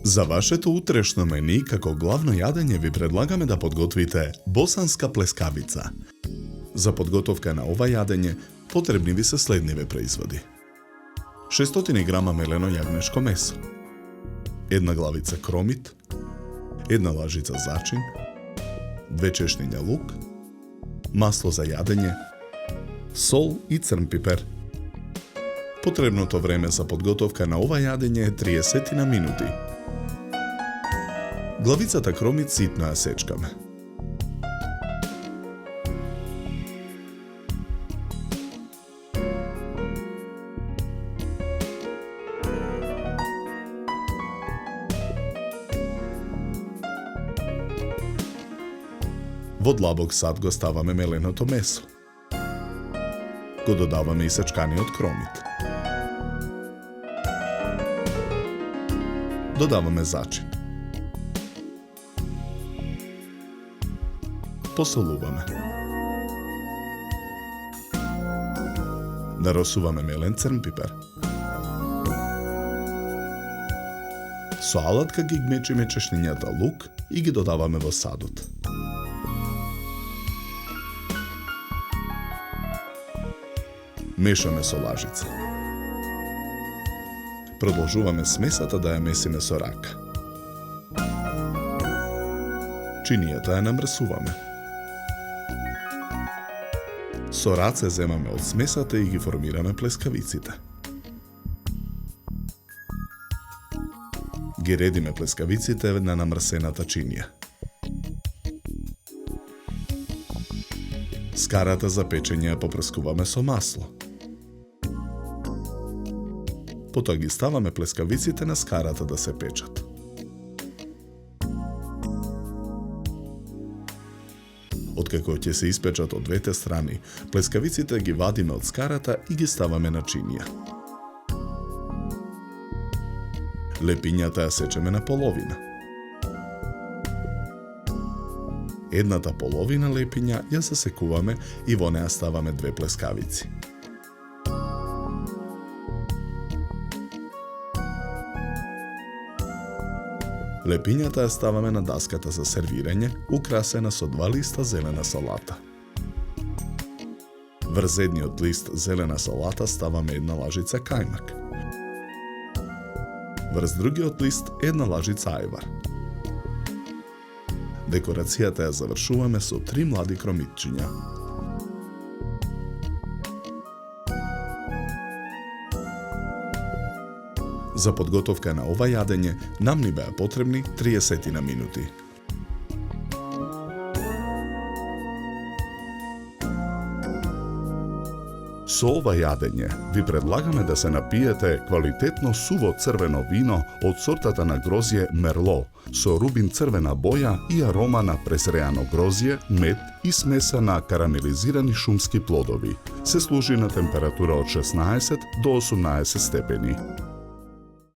За вашето утрешно мени, како главно јадење ви предлагаме да подготвите босанска плескавица. За подготовка на ова јадење потребни ви се следниве производи. 600 грама мелено јагнешко месо, 1 главица кромит, 1 лажица зачин, 2 чешниња лук, масло за јадење, сол и црн пипер. Потребното време за подготовка на ова јадење е 30 минути. Главицата кромит ситно ја сечкаме. Во длабок сад го ставаме меленото месо. Го додаваме и сечканиот кромит. Додаваме зачин. Посолуваме. Наросуваме мелен црн пипер. Со алатка ги гмечиме чешнињата лук и ги додаваме во садот. Мешаме со лажица. Продолжуваме смесата да ја месиме со рака. Чинијата ја намрсуваме. Со раце земаме од смесата и ги формираме плескавиците. Ги редиме плескавиците на намрсената чинија. Скарата за печење ја попрскуваме со масло. Потоа ги ставаме плескавиците на скарата да се печат. Откако ќе се испечат од двете страни, плескавиците ги вадиме од скарата и ги ставаме на чинија. Лепињата ја сечеме на половина. Едната половина лепиња ја засекуваме и во неа ставаме 2 плескавици. Лепињата ја ставаме на даската за сервирање, украсена со 2 листа зелена салата. Врз едниот лист зелена салата ставаме 1 лажица кајмак. Врз другиот лист 1 лажица ајвар. Декорацијата ја завршуваме со 3 млади кромитчиња. За подготовка на ова јадење нам ни беа потребни 30 минути. Со ова јадење ви предлагаме да се напиете квалитетно суво црвено вино од сортата на грозје Мерло, со рубин црвена боја и арома на презреано грозје, мед и смеса на карамелизирани шумски плодови. Се служи на температура од 16 до 18 степени.